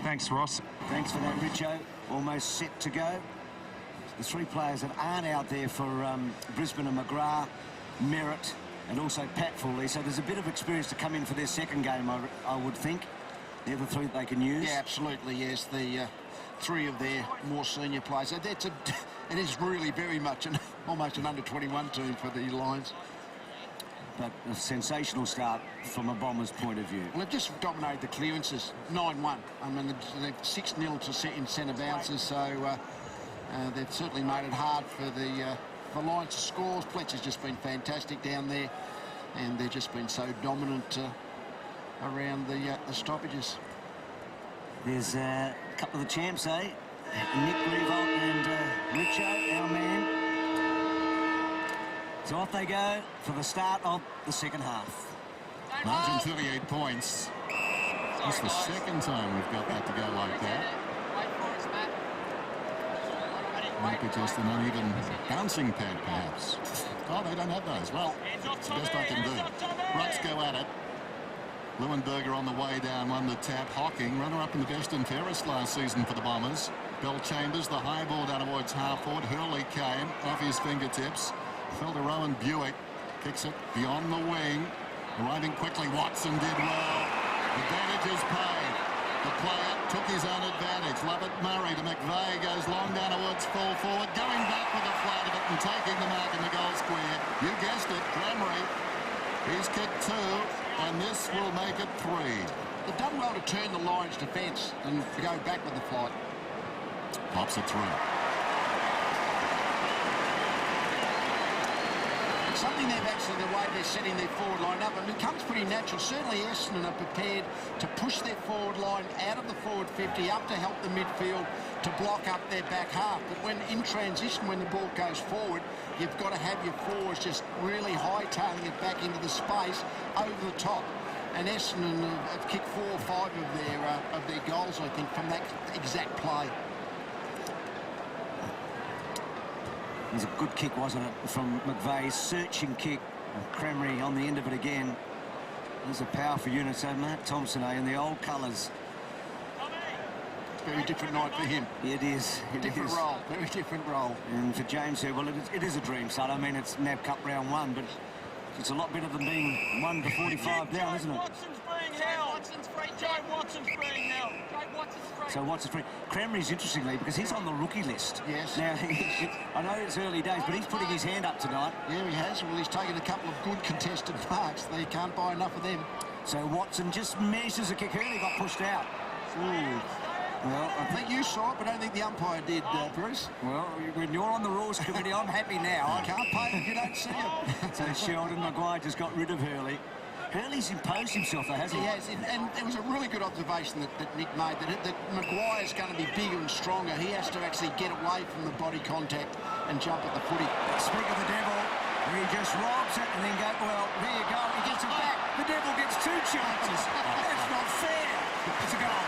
Thanks, Ross. Thanks for that, Richo. Almost set to go. The three players that aren't out there for Brisbane are McGrath, Merritt, and also Pat Foley. So there's a bit of experience to come in for their second game, I would think. They're the three that they can use. Yeah, absolutely, yes. The three of their more senior players. So it is really very much almost an under-21 team for the Lions. But a sensational start from a Bombers' point of view. Well, they've just dominated the clearances, 9-1. I mean, they've 6-0 to set in centre bounces, so they've certainly made it hard for the Lions to score. Fletcher's just been fantastic down there, and they've just been so dominant around the stoppages. There's a couple of the champs, eh? Nick Revolt and Richo, our man. So off they go for the start of the second half. 138 points. That's the second time we've got that to go like that. Might be just an uneven bouncing pad, perhaps. Oh, they don't have those. Well, it's the best I can do. Rucks go at it. Leuenberger on the way down, won the tap. Hocking, runner-up in the best and fairest last season for the Bombers. Bell Chambers, the high ball down towards half-forward. Hurley came off his fingertips. Fell to Rowan Buick. Kicks it beyond the wing. Arriving quickly, Watson did well. Advantage is paid. The player took his own advantage. Lovett Murray to McVeigh, goes long down towards full forward. Going back with the flat of it and taking the mark in the goal square. You guessed it, Cramry. He's kicked 2, and this will make it 3. They've done well to turn the Lions' defence and to go back with the flight. Pops it through. It's something they've actually, the way they're setting their forward line up, and it becomes pretty natural. Certainly Essendon are prepared to push their forward line out of the forward 50 up to help the midfield to block up their back half. But when in transition, when the ball goes forward, you've got to have your forwards just really hightailing it back into the space over the top. And Essendon have kicked 4 or 5 of their goals, I think, from that exact play. It was a good kick, wasn't it, from McVeigh. Searching kick. Cramry on the end of it again. There's a powerful unit. So Mark Thompson, in the old colours. Very different night for him. It is. Different role. Very different role. And for James here, well, it is a dream start. I mean, it's NAB Cup round 1, but it's a lot better than being 1 to 45 down, isn't it? Watson's being held. Watson's free. Joe Watson's being held. So Watson's free. Cramry's interestingly because he's on the rookie list. Yes. Now, I know it's early days, but he's putting his hand up tonight. Yeah, he has. Well, he's taken a couple of good contested marks. They can't buy enough of them. So Watson just misses a kick. Early got pushed out. Ooh. Well, I think you saw it, but I don't think the umpire did, Bruce. Well, when you're on the rules committee, I'm happy now. I can't pay if you don't see him. So Sheldon Maguire just got rid of Hurley. Hurley's imposed himself, though, hasn't he? He has, and it was a really good observation that Nick made, that Maguire's going to be bigger and stronger. He has to actually get away from the body contact and jump at the footy. Speak of the devil, he just robs it and then go, well, there you go, he gets it back. The devil gets 2 chances. That's not fair. It's a goal.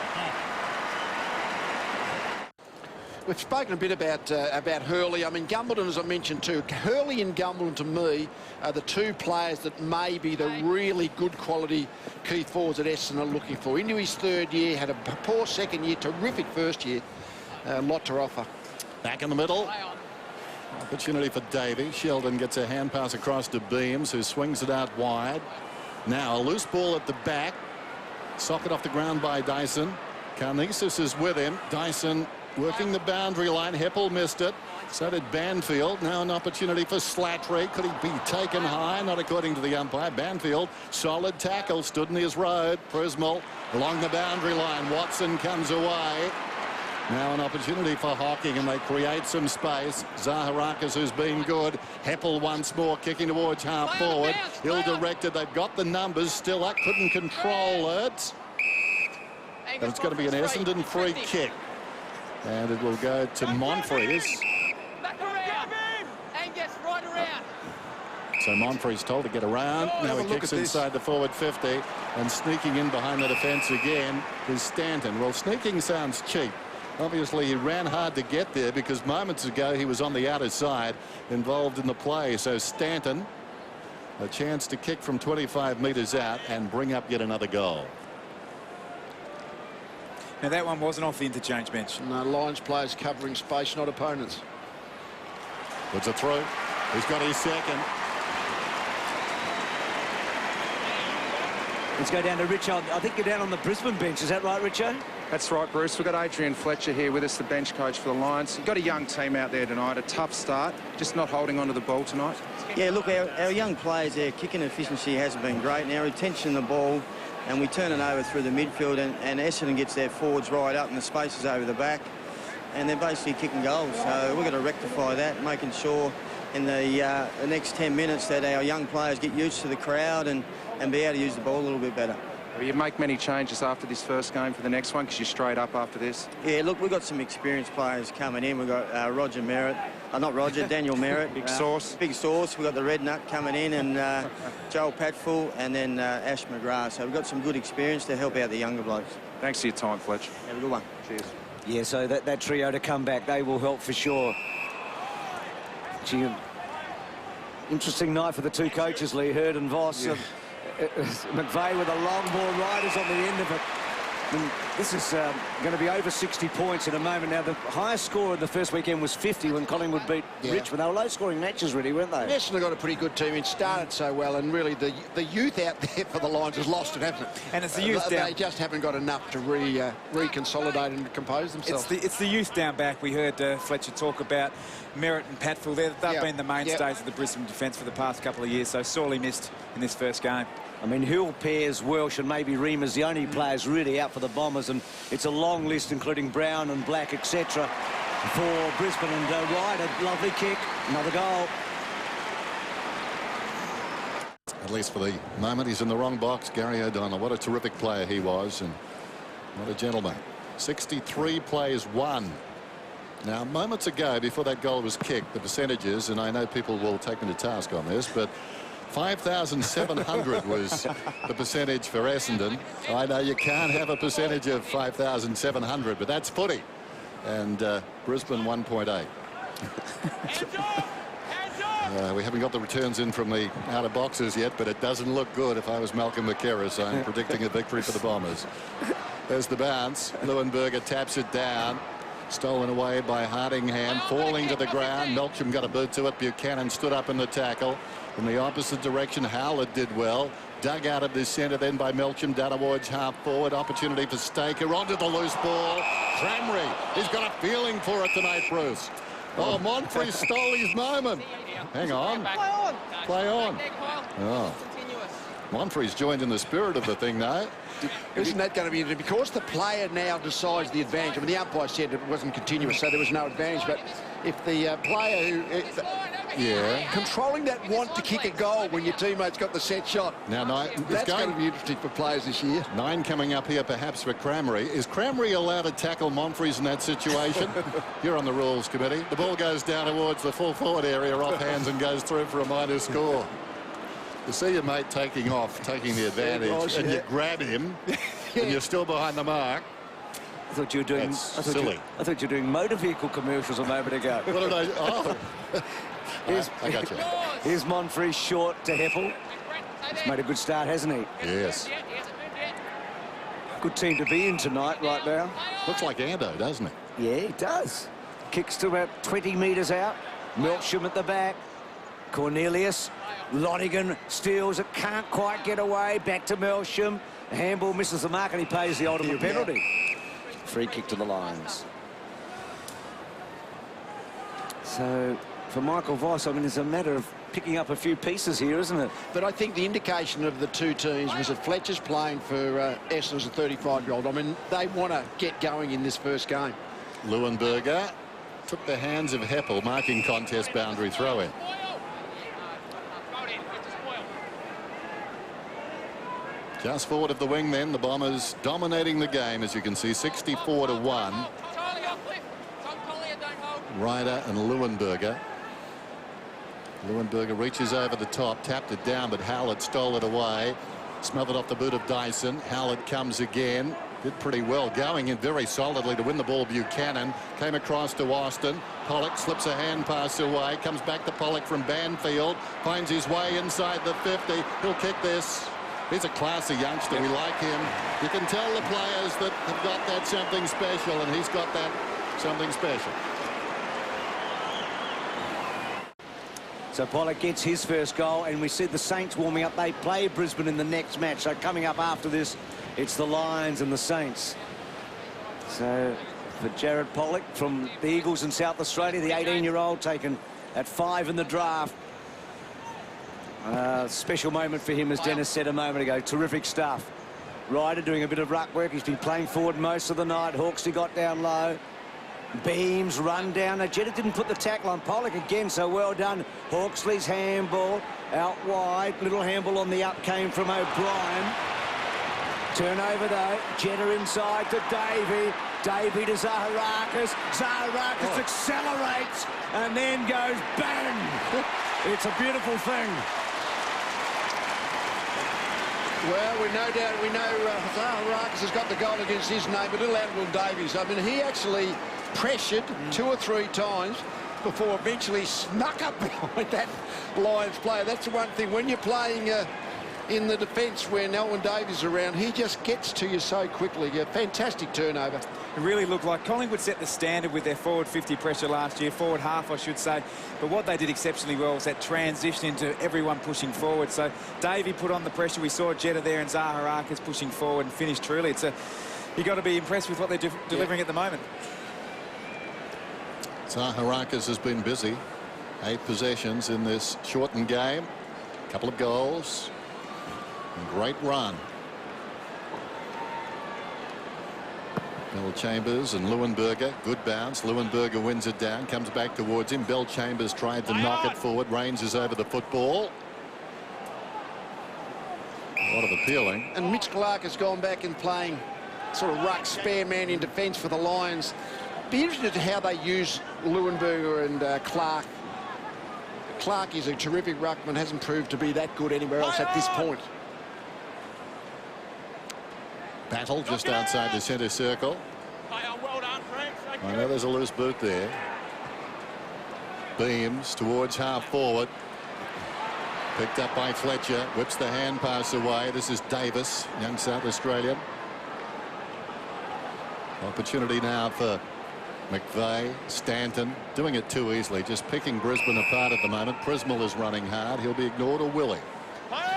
We've spoken a bit about Hurley. I mean, Gumbleton, as I mentioned too. Hurley and Gumbleton, to me, are the 2 players that may be the really good quality key forwards that Essendon are looking for. Into his 3rd year, had a poor 2nd year, terrific 1st year. A lot to offer. Back in the middle. Opportunity for Davey. Sheldon gets a hand pass across to Beams, who swings it out wide. Now a loose ball at the back. Socket off the ground by Dyson. Carnesis is with him. Dyson working the boundary line. Heppel missed it. So did Banfield. Now an opportunity for Slattery. Could he be taken high? Not according to the umpire. Banfield, solid tackle, stood in his road. Prismal along the boundary line. Watson comes away. Now an opportunity for Hocking, and they create some space. Zaharakis, who's been good. Heppel once more kicking towards half forward. Ill-directed. They've got the numbers. Still, that couldn't control it. And it's going to be an Essendon free kick. And it will go to Monfries. Back around. Angus, right around. So Monfries told to get around. Now he kicks inside the forward 50. And sneaking in behind the defence again is Stanton. Well, sneaking sounds cheap. Obviously, he ran hard to get there because moments ago he was on the outer side involved in the play. So Stanton, a chance to kick from 25 metres out and bring up yet another goal. Now, that one wasn't off the interchange bench. No, Lions players covering space, not opponents. Puts it through. He's got his second. Let's go down to Richo. I think you're down on the Brisbane bench. Is that right, Richo? That's right, Bruce. We've got Adrian Fletcher here with us, the bench coach for the Lions. You've got a young team out there tonight, a tough start, just not holding onto the ball tonight. Yeah, look, our young players, their kicking efficiency hasn't been great. Now, retention of the ball, and we turn it over through the midfield, and Essendon gets their forwards right up and the spaces over the back, and they're basically kicking goals. So we've got to rectify that, making sure in the next 10 minutes that our young players get used to the crowd and be able to use the ball a little bit better. Will you make many changes after this first game for the next one, because you're straight up after this? Yeah, look, we've got some experienced players coming in. We've got Roger Merritt, not Roger, Daniel Merritt. Big Sauce. Big Sauce. We've got the Red Nut coming in, and Joel Patfull, and then Ash McGrath. So we've got some good experience to help out the younger blokes. Thanks for your time, Fletch. Have a good one. Cheers. Yeah, so that trio to come back, they will help for sure. Gee, interesting night for the two coaches, Lee Hurd and Voss. Yeah. McVeigh with a long ball, Riders on the end of it. And this is going to be over 60 points in a moment. Now, the highest score in the first weekend was 50 when Collingwood beat Richmond. They were low-scoring matches, really, weren't they? Essendon got a pretty good team. It started so well, and really the youth out there for the Lions has lost it, haven't it? And it's the youth down. They just haven't got enough to reconsolidate and compose themselves. It's the youth down back. We heard Fletcher talk about Merritt and Patfull. They've been the mainstays of the Brisbane defence for the past couple of years, so sorely missed in this first game. I mean, Hill, Pears, Welsh and maybe Reema's the only players really out for the Bombers, and it's a long list including Brown and Black, etc. for Brisbane. And Ryder, lovely kick, another goal. At least for the moment, he's in the wrong box. Gary O'Donnell, what a terrific player he was, and what a gentleman. 63 plays one. Now, moments ago, before that goal was kicked, the percentages, and I know people will take me to task on this, but 5,700 was the percentage for Essendon. I know you can't have a percentage of 5,700, but that's footy. And Brisbane 1.8. We haven't got the returns in from the outer boxes yet, but it doesn't look good. If I was Malcolm McKerris, I'm predicting a victory for the Bombers. There's the bounce. Leuenberger taps it down. Stolen away by Hardingham, falling to the ground. Melksham got a boot to it. Buchanan stood up in the tackle. From the opposite direction, Howlett did well. Dug out of the centre then by Melksham. Danawards half forward. Opportunity for Staker. Onto the loose ball. Cramry. He's got a feeling for it tonight, Bruce. Oh, Monfrey stole his moment. Hang on. Play on. Oh. Monfrey's joined in the spirit of the thing now. Isn't that going to be interesting? Because the player now decides the advantage. I mean, the umpire said it wasn't continuous, so there was no advantage. But if the player who... controlling that want to kick a goal when your teammate's got the set shot. Now, that's going to be interesting for players this year. 9 coming up here, perhaps, for Cramry. Is Cramry allowed to tackle Monfries in that situation? You're on the rules committee. The ball goes down towards the full forward area, off hands, and goes through for a minor score. You see your mate taking off, taking the advantage, and you grab him, and you're still behind the mark. I thought you were doing... silly. I thought you were doing motor vehicle commercials a moment ago. What did I... Oh. I got you. Here's Monfrey short to Heppel. He's made a good start, hasn't he? Yes. Good team to be in tonight right now. Looks like Ando, doesn't it? Yeah, he does. Kicks to about 20 metres out. Melksham at the back. Cornelius. Lonigan steals it, can't quite get away. Back to Melksham. The handball misses the mark and he pays the ultimate penalty. Free kick to the Lions. So for Michael Voss, I mean, it's a matter of picking up a few pieces here, isn't it? But I think the indication of the two teams was that Fletcher's playing for Essendon as a 35-year-old. I mean, they want to get going in this first game. Leuenberger took the hands of Heppel, marking contest boundary throw-in. Just forward of the wing then, the Bombers dominating the game, as you can see, 64-1. Ryder and Leuenberger. Leuenberger reaches over the top, tapped it down, but Howlett stole it away. Smothered off the boot of Dyson. Howlett comes again. Did pretty well, going in very solidly to win the ball. Buchanan came across to Austin. Pollock slips a hand pass away, comes back to Pollock from Banfield, finds his way inside the 50. He'll kick this. He's a classy youngster. We like him. You can tell the players that have got that something special, and he's got that something special. So Pollock gets his first goal, and we see the Saints warming up. They play Brisbane in the next match. So coming up after this, it's the Lions and the Saints. So for Jared Pollock from the Eagles in South Australia, the 18-year-old taken at 5 in the draft. Special moment for him, as Dennis said a moment ago. Terrific stuff. Ryder doing a bit of ruck work. He's been playing forward most of the night. Hawksley got down low. Beams run down. Jetta didn't put the tackle on Pollock again, so well done. Hawksley's handball out wide. Little handball on the up came from O'Brien. Turnover though. Jetta inside to Davey. Davey to Zaharakis. Zaharakis accelerates and then goes bang. It's a beautiful thing. Well, we know Zaharakis has got the goal against his name, but little Admiral Davies. I mean, he actually pressured 2 or 3 times before eventually snuck up behind that Lions player. That's the one thing. When you're playing in the defence where Nelwyn Davies is around, he just gets to you so quickly. A fantastic turnover. It really looked like Collingwood set the standard with their forward 50 pressure last year, forward half I should say, but what they did exceptionally well was that transition into everyone pushing forward. So Davey put on the pressure. We saw Jetta there and Zaharakis pushing forward and finished truly. You've got to be impressed with what they're delivering at the moment. Zaharakis has been busy. 8 possessions in this shortened game. A couple of goals. Great run. Bell Chambers and Leuenberger. Good bounce. Leuenberger wins it down. Comes back towards him. Bell Chambers tried to knock it forward. Rains is over the football. A lot of appealing. And Mitch Clark has gone back and playing sort of ruck spare man in defence for the Lions. Be interested in how they use Leuenberger and Clark. Clark is a terrific ruckman. Hasn't proved to be that good anywhere else at this point. Battle just outside the centre circle. Well done, Frank. I know there's a loose boot there. Beams towards half forward. Picked up by Fletcher. Whips the hand pass away. This is Davis, young South Australian. Opportunity now for McVeigh, Stanton. Doing it too easily. Just picking Brisbane apart at the moment. Prismal is running hard. He'll be ignored or will he?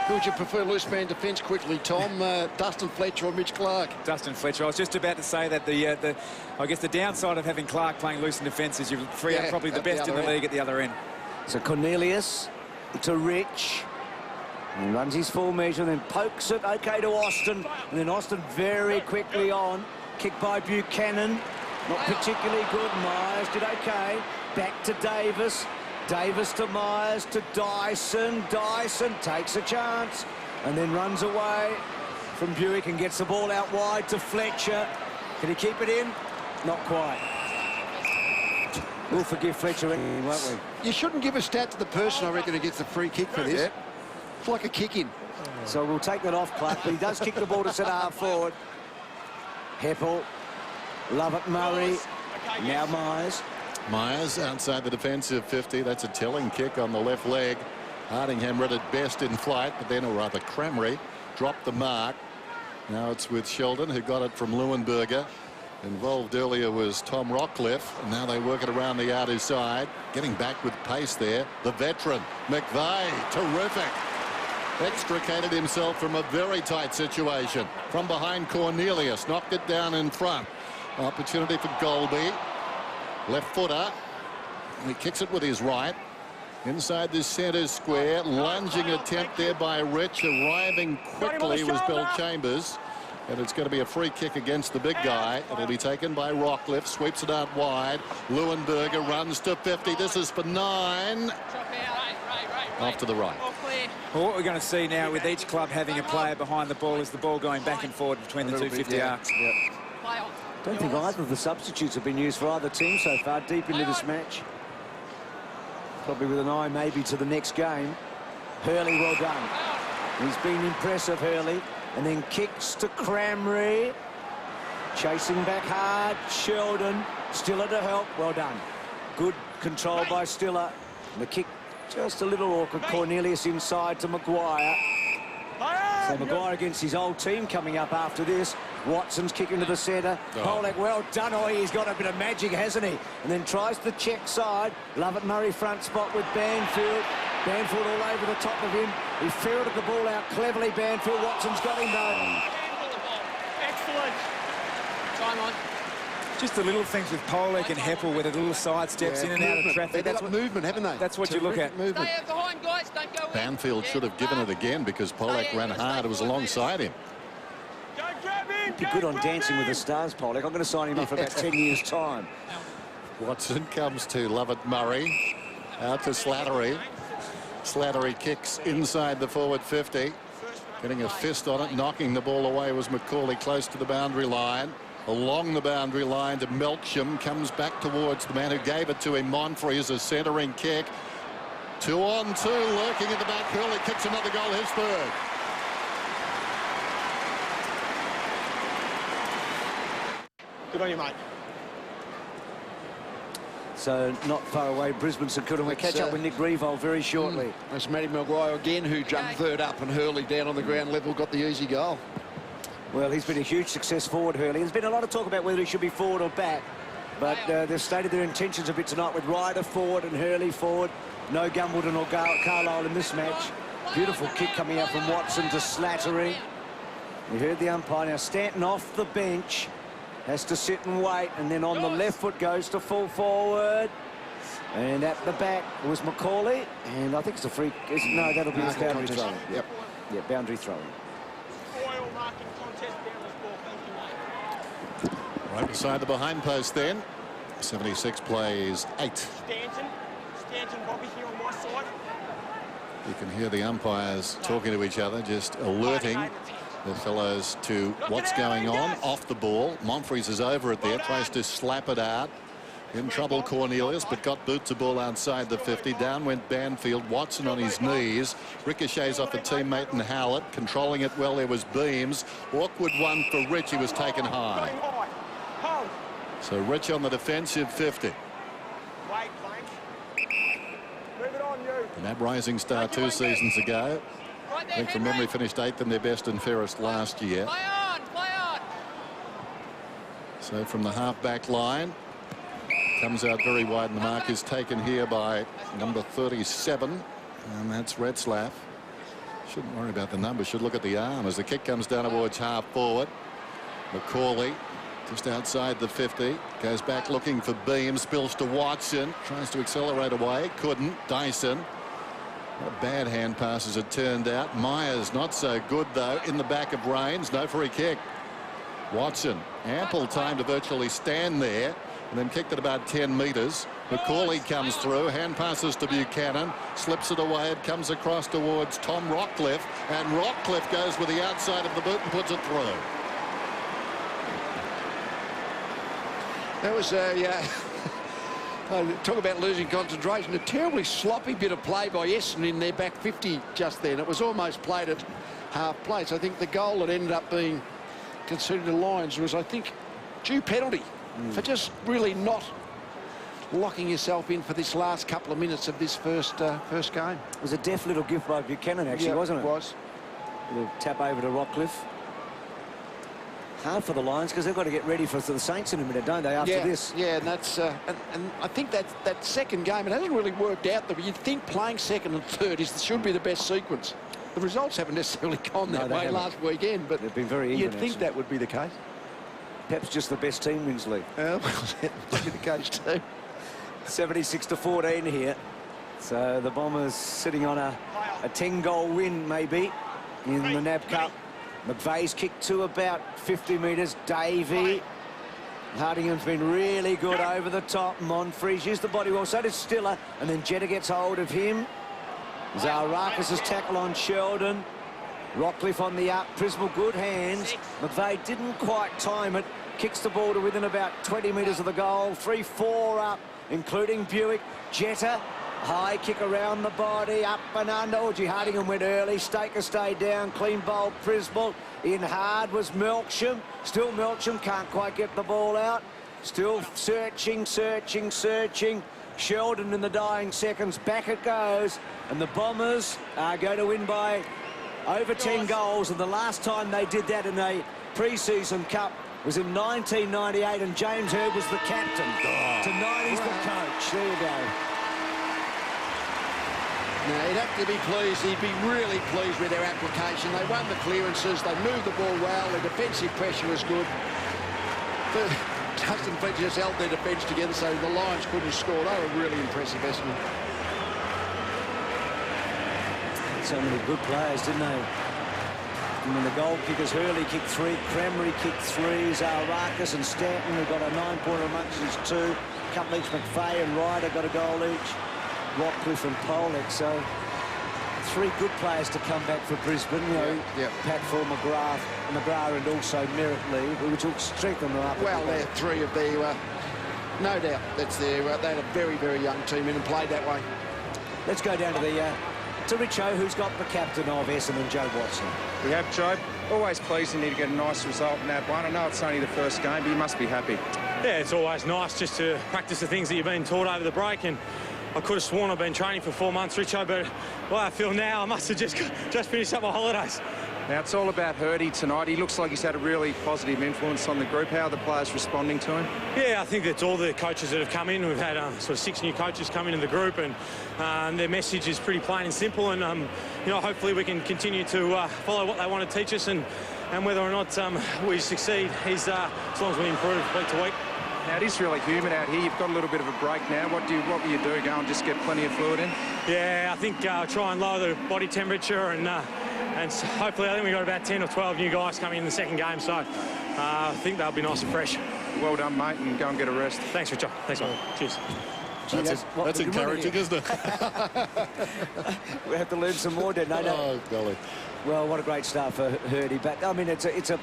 Who would you prefer loose man defence quickly, Tom? Dustin Fletcher or Mitch Clark? Dustin Fletcher. I was just about to say that I guess the downside of having Clark playing loose in defence is you free up probably the best in the league at the other end. So Cornelius to Rich. He runs his full measure, then pokes it okay to Austin, and then Austin very quickly on. Kick by Buchanan. Not particularly good. Myers did okay. Back to Davis. Davis to Myers to Dyson. Dyson takes a chance and then runs away from Buick and gets the ball out wide to Fletcher. Can he keep it in? Not quite. We'll forgive Fletcher, won't we? You shouldn't give a stat to the person, I reckon, who gets the free kick for this. Yeah. It's like a kick-in. So we'll take that off, Clark, but he does kick the ball to centre half forward. Heppel. Lovett Murray. Now Myers. Myers outside the defensive 50. That's a telling kick on the left leg. Hardingham read it best in flight, but then, or rather Cramry, dropped the mark. Now it's with Sheldon, who got it from Leuenberger. Involved earlier was Tom Rockcliffe, and now they work it around the outer side. Getting back with pace there. The veteran, McVeigh, terrific. Extricated himself from a very tight situation. From behind Cornelius, knocked it down in front. Opportunity for Golby. Left footer. He kicks it with his right. Inside the centre square. Lunging attempt there by Rich. Arriving quickly was Bell Chambers. And it's going to be a free kick against the big guy. It'll be taken by Rockcliffe. Sweeps it out wide. Leuenberger runs to 50. This is for 9. Off to the right. Well, what we're going to see now with each club having a player behind the ball is the ball going back and forward between the 250 arcs. Yep. Don't think either of the substitutes have been used for either team so far deep into this match. Probably with an eye maybe to the next game. Hurley, well done. He's been impressive, Hurley. And then kicks to Cramry. Chasing back hard. Sheldon. Stiller to help. Well done. Good control by Stiller. And the kick just a little awkward. Cornelius inside to Maguire. So Maguire against his old team coming up after this. Watson's kicking to the centre. Pollock, well done. Oh, he's got a bit of magic, hasn't he? And then tries the check side. Lovett Murray front spot with Banfield. Banfield all over the top of him. He ferreted the ball out cleverly, Banfield. Watson's got him, though. Excellent. Time on. Just the little things with Pollock and Heppel where the little side steps in and out of traffic. That's movement, haven't they? That's what you look at. Movement. Stay out behind, guys. Don't go in. Banfield should have given it again because Pollock ran hard. It was alongside him. Go grab him. Be good on Dancing with the Stars, Pollock. I'm going to sign him up for about 10 years' time. Watson comes to Lovett Murray. Out to Slattery. Slattery kicks inside the forward 50. Getting a fist on it, knocking the ball away was McCauley close to the boundary line. Along the boundary line to Melksham, comes back towards the man who gave it to him. Monfries, a centering kick. 2-on-2, lurking in the back. Hurley kicks another goal, his third. Good on you, mate. So not far away, Brisbane St Kilda. We'll catch up with Nick Greenvold very shortly. That's Matty Maguire again, who jumped third up, and Hurley down on the ground level got the easy goal. Well, he's been a huge success forward, Hurley. There's been a lot of talk about whether he should be forward or back, but they've stated their intentions a bit tonight with Ryder forward and Hurley forward. No Gumbleton or Carlisle in this match. Beautiful kick coming out from Watson to Slattery. You heard the umpire. Now Stanton off the bench. Has to sit and wait, and then on the left foot goes to full forward. And at the back was McCauley, and I think it's a free... No, that'll be his boundary throw. Yep. Yeah, boundary throw. Oil marking contest down this ball. Thank you, mate. Right beside the behind post then. 76 plays 8. Stanton, Bobby here on my side. You can hear the umpires talking to each other, just alerting the fellows to what's going on off the ball. Monfries is over it there, tries to slap it out. In trouble, Cornelius, but got boots the ball outside the 50. Down went Banfield. Watson on his knees. Ricochets off a teammate and Howlett. Controlling it well, there was Beams. Awkward one for Rich. He was taken high. So Rich on the defensive 50. Wait, move it on, you. The NAB Rising Star 2 seasons ago. Right I there, think from memory finished 8th in their best and fairest last year. Play on, play on. So from the half-back line. Comes out very wide, and the mark is taken here by number 37, and that's Retzlaff. Shouldn't worry about the number, should look at the arm as the kick comes down towards half forward. McCauley just outside the 50, goes back looking for Beam, spills to Watson, tries to accelerate away, couldn't. Dyson. What bad hand passes it turned out. Myers not so good though, in the back of Rains, no free kick. Watson, ample time to virtually stand there. And then kicked it about 10 metres. McCauley comes through, hand passes to Buchanan, slips it away, it comes across towards Tom Rockcliffe, and Rockcliffe goes with the outside of the boot and puts it through. That was talk about losing concentration. A terribly sloppy bit of play by Essendon in their back 50 just then. It was almost played at half place. I think the goal that ended up being conceded to Lions was, I think, due penalty. For just really not locking yourself in for this last couple of minutes of this first game. It was a deft little gift by Buchanan, actually, wasn't it? It was. A little tap over to Rockcliffe. Hard for the Lions because they've got to get ready for the Saints in a minute, don't they, after this? Yeah, and that's and I think that second game, it hasn't really worked out. That you'd think playing second and third should be the best sequence. The results haven't necessarily gone that way last weekend, but they've been very even. You'd think that would be the case. Perhaps just the best team wins league. Well, that would be the case too. 76-14 here. So the Bombers sitting on a 10-goal win, maybe, in the NAB Cup. McVeigh's kicked to about 50 metres. Davey. Hardingham's been really good over the top. Monfries used the body well. So did Stiller. And then Jetta gets hold of him. Zaharakis' tackle on Sheldon. Rockcliffe on the up. Prismal, good hands. McVeigh didn't quite time it. Kicks the ball to within about 20 metres of the goal. 3-4 up, including Buick. Jetta, high kick around the body, up and under. Orgy Hardingham went early. Staker stayed down. Clean bowl, Prismal. In hard was Melksham. Still Melksham can't quite get the ball out. Still searching. Sheldon in the dying seconds. Back it goes. And the Bombers are going to win by over 10 goals, and the last time they did that in a pre-season cup was in 1998, and James Hird was the captain. Tonight he's the coach. There you go. Now, he'd have to be pleased. He'd be really pleased with their application. They won the clearances. They moved the ball well. The defensive pressure was good. But Justin Fletcher just held their defence together so the Lions couldn't score. They were really impressive, Essendon. So many good players, didn't they? I mean, the goal kickers, Hurley kicked 3, Cranberry kicked 3, Zaharakis and Stanton have got a 9-pointer amongst his 2. A couple each, McVeigh and Ryder got a goal each. Rockcliffe and Pollock, so 3 good players to come back for Brisbane, you know, Patfull, McGrath and also Merritt Lee, which will strengthen them up. Well, they're 3 of their, no doubt, that's their, they had a very, very young team in and played that way. Let's go down to Richo, who's got the captain of Essendon, Joe Watson. We have Joe. Always pleasing to get a nice result in NAB 1. I know it's only the first game, but you must be happy. Yeah, it's always nice just to practice the things that you've been taught over the break, and I could have sworn I've been training for 4 months, Richo, but the way I feel now, I must have just finished up my holidays. Now, it's all about Hurdy tonight. He looks like he's had a really positive influence on the group. How are the players responding to him? Yeah, I think that's all the coaches that have come in. We've had sort of 6 new coaches come into the group, and their message is pretty plain and simple, and you know, hopefully we can continue to follow what they want to teach us, and whether or not we succeed is as long as we improve week to week. Now, it is really humid out here. You've got a little bit of a break now. What will you do? Go and just get plenty of fluid in? Yeah, I think try and lower the body temperature, and hopefully I think we've got about 10 or 12 new guys coming in the second game, so I think they'll be nice and fresh. Well done, mate, and go and get a rest. Thanks, Richard. Thanks, mate. Cheers. That's encouraging, isn't it? We have to learn some more, don't we? Oh, golly. Well, what a great start for Hurdy. But, I mean, it's a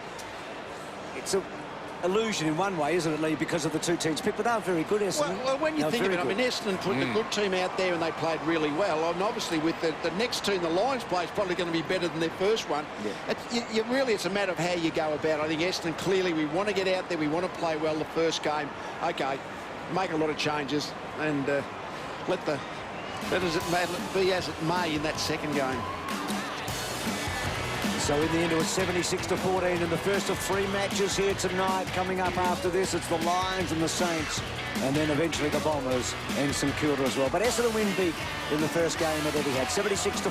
illusion in one way, isn't it, Lee, because of the 2 teams picked, but they're very good, Essendon. Well, when you think of it, I mean, Essendon put a good team out there and they played really well. And obviously with the next team, the Lions play, is probably going to be better than their first one. Yeah. Really, it's a matter of how you go about it. I think Essendon, clearly, we want to get out there, we want to play well the first game. OK, make a lot of changes and let it be as it may in that second game. So in the end, it was 76-14 in the first of 3 matches here tonight. Coming up after this, it's the Lions and the Saints, and then eventually the Bombers and St Kilda as well. But Essendon win big in the first game that Eddie had, 76-14.